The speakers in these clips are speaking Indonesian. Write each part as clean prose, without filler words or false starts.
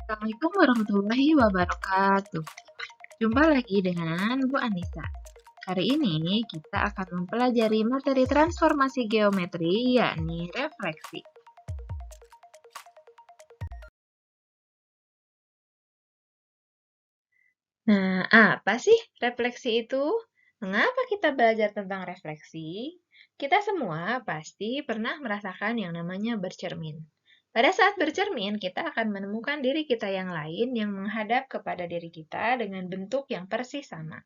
Assalamualaikum warahmatullahi wabarakatuh. Jumpa lagi dengan Bu Anissa. Hari ini kita akan mempelajari materi transformasi geometri, yakni refleksi. Nah, apa sih refleksi itu? Mengapa kita belajar tentang refleksi? Kita semua pasti pernah merasakan yang namanya bercermin. Pada saat bercermin, kita akan menemukan diri kita yang lain yang menghadap kepada diri kita dengan bentuk yang persis sama.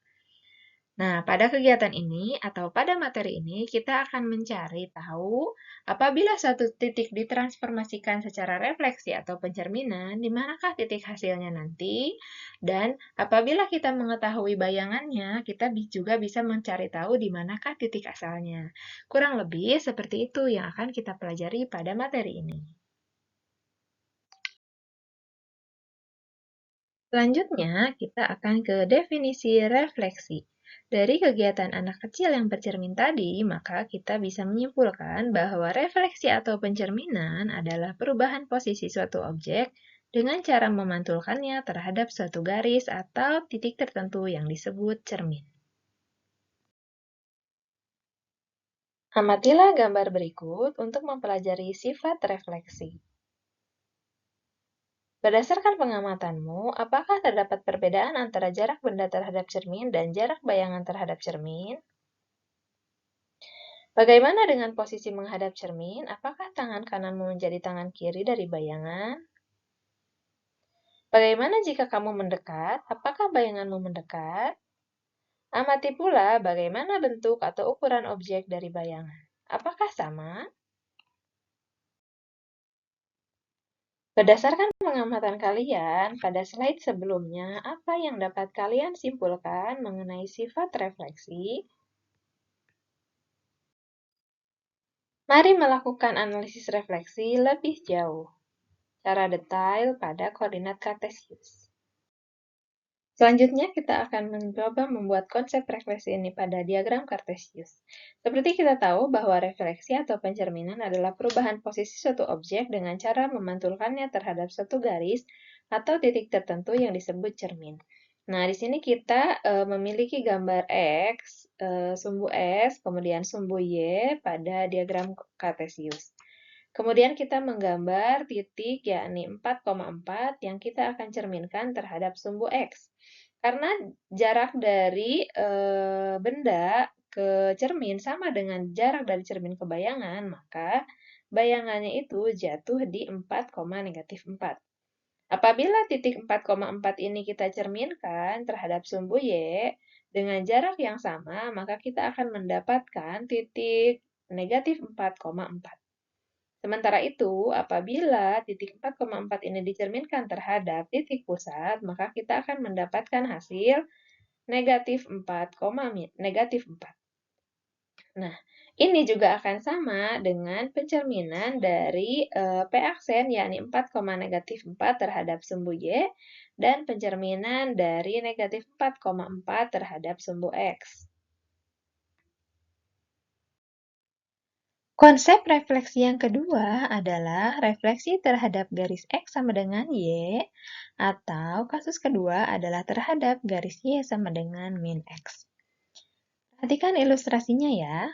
Nah, pada kegiatan ini atau pada materi ini, kita akan mencari tahu apabila suatu titik ditransformasikan secara refleksi atau pencerminan, di manakah titik hasilnya nanti, dan apabila kita mengetahui bayangannya, kita juga bisa mencari tahu di manakah titik asalnya. Kurang lebih seperti itu yang akan kita pelajari pada materi ini. Selanjutnya, kita akan ke definisi refleksi. Dari kegiatan anak kecil yang bercermin tadi, maka kita bisa menyimpulkan bahwa refleksi atau pencerminan adalah perubahan posisi suatu objek dengan cara memantulkannya terhadap suatu garis atau titik tertentu yang disebut cermin. Amatilah gambar berikut untuk mempelajari sifat refleksi. Berdasarkan pengamatanmu, apakah terdapat perbedaan antara jarak benda terhadap cermin dan jarak bayangan terhadap cermin? Bagaimana dengan posisi menghadap cermin? Apakah tangan kananmu menjadi tangan kiri dari bayangan? Bagaimana jika kamu mendekat? Apakah bayanganmu mendekat? Amati pula bagaimana bentuk atau ukuran objek dari bayangan. Apakah sama? Berdasarkan pengamatan kalian, pada slide sebelumnya, apa yang dapat kalian simpulkan mengenai sifat refleksi? Mari melakukan analisis refleksi lebih jauh, secara detail pada koordinat kartesius. Selanjutnya, kita akan mencoba membuat konsep refleksi ini pada diagram kartesius. Seperti kita tahu bahwa refleksi atau pencerminan adalah perubahan posisi suatu objek dengan cara memantulkannya terhadap suatu garis atau titik tertentu yang disebut cermin. Nah, di sini kita memiliki gambar X, sumbu S, kemudian sumbu Y pada diagram kartesius. Kemudian kita menggambar titik yakni 4,4 yang kita akan cerminkan terhadap sumbu X. Karena jarak dari benda ke cermin sama dengan jarak dari cermin ke bayangan, maka bayangannya itu jatuh di 4,-4. Apabila titik 4,4 ini kita cerminkan terhadap sumbu Y dengan jarak yang sama, maka kita akan mendapatkan titik negatif 4,4. Sementara itu, apabila titik 4,4 ini dicerminkan terhadap titik pusat, maka kita akan mendapatkan hasil negatif 4, negatif 4. Nah, ini juga akan sama dengan pencerminan dari P aksen, yakni 4, negatif 4 terhadap sumbu Y, dan pencerminan dari negatif 4,4 terhadap sumbu X. Konsep refleksi yang kedua adalah refleksi terhadap garis X sama dengan Y, atau kasus kedua adalah terhadap garis Y sama dengan min X. Perhatikan ilustrasinya ya.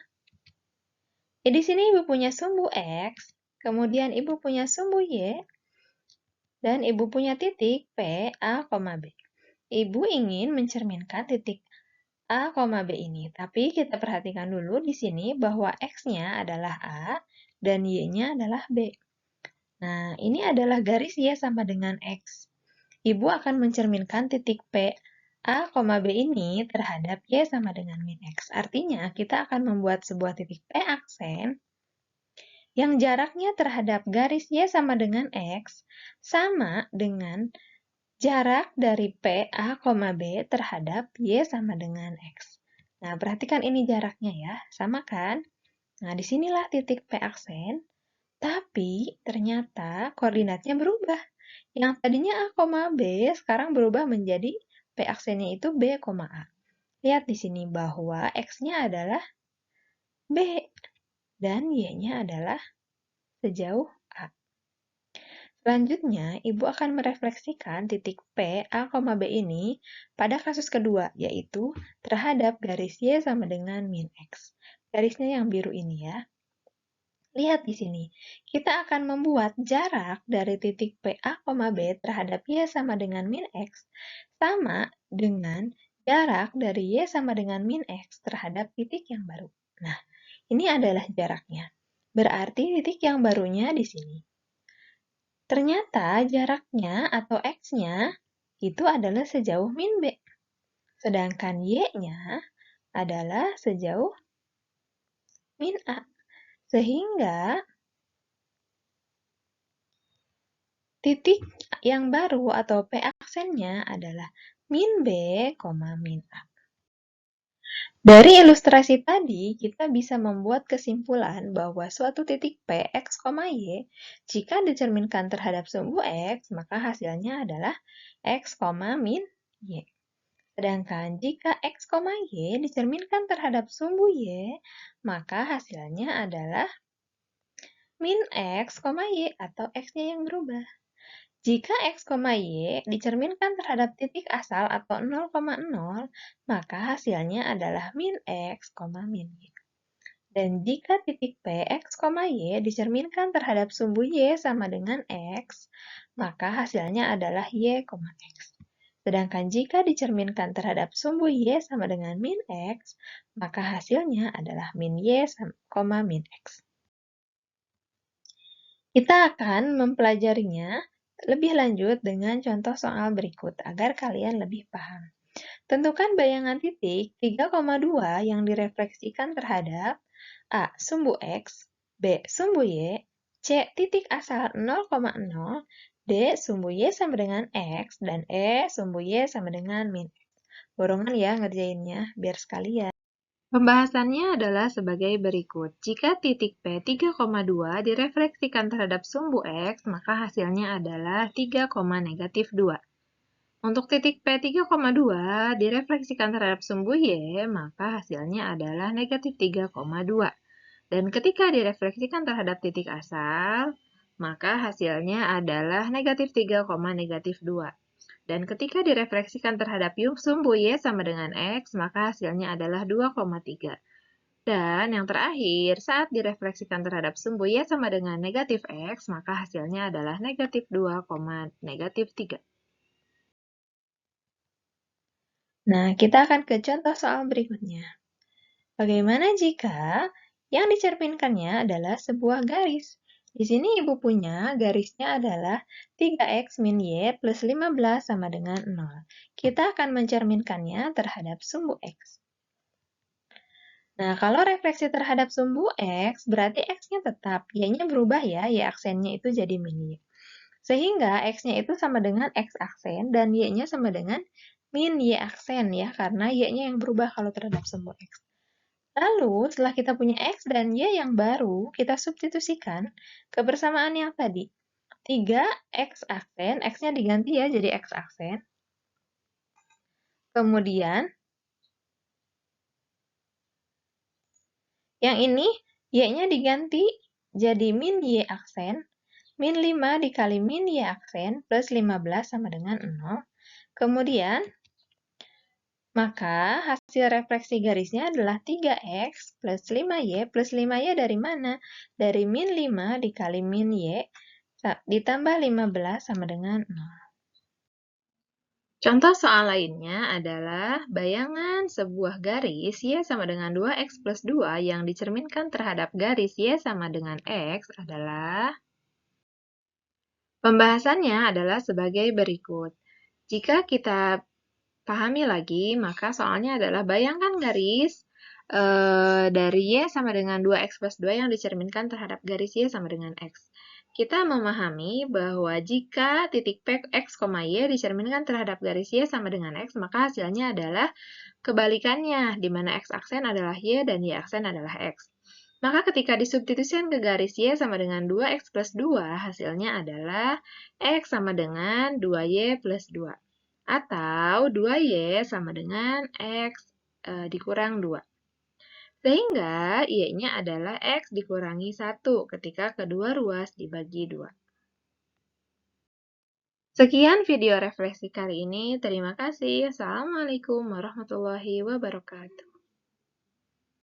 Di sini ibu punya sumbu X, kemudian ibu punya sumbu Y, dan ibu punya titik P, A, B. Ibu ingin mencerminkan titik A, B ini. Tapi kita perhatikan dulu di sini bahwa X-nya adalah A dan Y-nya adalah B. Nah, ini adalah garis Y sama dengan X. Ibu akan mencerminkan titik P, A, B ini terhadap Y sama dengan min X. Artinya, kita akan membuat sebuah titik P aksen yang jaraknya terhadap garis Y sama dengan X sama dengan jarak dari P, A, B terhadap Y sama dengan X. Nah, perhatikan ini jaraknya ya, sama kan? Nah, disinilah titik P aksen, tapi ternyata koordinatnya berubah. Yang tadinya A, B, sekarang berubah menjadi P aksennya itu B, A. Lihat di sini bahwa X-nya adalah B, dan Y-nya adalah sejauh A. Selanjutnya, Ibu akan merefleksikan titik P, A, B ini pada kasus kedua, yaitu terhadap garis Y sama dengan min X. Garisnya yang biru ini ya. Lihat di sini, kita akan membuat jarak dari titik P, A, B terhadap Y sama dengan min X sama dengan jarak dari Y sama dengan min X terhadap titik yang baru. Nah, ini adalah jaraknya. Berarti titik yang barunya di sini. Ternyata jaraknya atau X-nya itu adalah sejauh min B. Sedangkan Y-nya adalah sejauh min A. Sehingga titik yang baru atau P aksennya adalah min B, min A. Dari ilustrasi tadi, kita bisa membuat kesimpulan bahwa suatu titik P, X, Y, jika dicerminkan terhadap sumbu X, maka hasilnya adalah X, min Y. Sedangkan jika X, Y dicerminkan terhadap sumbu Y, maka hasilnya adalah min X, Y atau X-nya yang berubah. Jika X, Y dicerminkan terhadap titik asal atau 0,0, maka hasilnya adalah min X, min Y. Dan jika titik P, X, Y dicerminkan terhadap sumbu Y sama dengan X, maka hasilnya adalah Y, X. Sedangkan jika dicerminkan terhadap sumbu Y sama dengan min X, maka hasilnya adalah min Y, min X. Kita akan mempelajarinya lebih lanjut dengan contoh soal berikut agar kalian lebih paham. Tentukan bayangan titik 3,2 yang direfleksikan terhadap A. Sumbu X, B. Sumbu Y, C. Titik asal 0,0, D. Sumbu Y sama dengan X, dan E. Sumbu Y sama dengan min X. Borongan ya ngerjainnya, biar sekalian. Pembahasannya adalah sebagai berikut. Jika titik P 3,2 direfleksikan terhadap sumbu X, maka hasilnya adalah 3, negatif 2. Untuk titik P 3,2 direfleksikan terhadap sumbu Y, maka hasilnya adalah negatif 3,2. Dan ketika direfleksikan terhadap titik asal, maka hasilnya adalah negatif 3, negatif 2. Dan ketika direfleksikan terhadap sumbu Y sama dengan X, maka hasilnya adalah 2,3. Dan yang terakhir, saat direfleksikan terhadap sumbu Y sama dengan negatif X, maka hasilnya adalah negatif 2, negatif 3. Nah, kita akan ke contoh soal berikutnya. Bagaimana jika yang dicerminkannya adalah sebuah garis? Di sini Ibu punya garisnya adalah 3X min Y plus 15 sama dengan 0. Kita akan mencerminkannya terhadap sumbu X. Nah, kalau refleksi terhadap sumbu X, berarti X-nya tetap. Y-nya berubah ya, Y aksennya itu jadi min Y. Sehingga X-nya itu sama dengan X aksen, dan Y-nya sama dengan min Y aksen ya, karena Y-nya yang berubah kalau terhadap sumbu X. Lalu, setelah kita punya X dan Y yang baru, kita substitusikan kebersamaan yang tadi. 3X aksen, X-nya diganti ya jadi X aksen. Kemudian, yang ini Y-nya diganti jadi min Y aksen. Min 5 dikali min Y aksen plus 15 sama dengan 0. Kemudian, maka hasil refleksi garisnya adalah 3X plus 5Y plus 5Y dari mana? Dari min 5 dikali min Y ditambah 15 sama dengan 0. Contoh soal lainnya adalah bayangan sebuah garis Y sama dengan 2X plus 2 yang dicerminkan terhadap garis Y sama dengan X adalah... Pembahasannya adalah sebagai berikut. Jika kita pahami lagi, maka soalnya adalah bayangkan garis dari Y sama dengan 2X plus 2 yang dicerminkan terhadap garis Y sama dengan X. Kita memahami bahwa jika titik P, X, Y dicerminkan terhadap garis Y sama dengan X, maka hasilnya adalah kebalikannya, di mana X aksen adalah Y dan Y aksen adalah X. Maka ketika disubstitusikan ke garis Y sama dengan 2X plus 2, hasilnya adalah X sama dengan 2Y plus 2. Atau 2Y sama dengan X dikurang 2. Sehingga Y-nya adalah X dikurangi 1 ketika kedua ruas dibagi 2. Sekian video refleksi kali ini. Terima kasih. Assalamualaikum warahmatullahi wabarakatuh.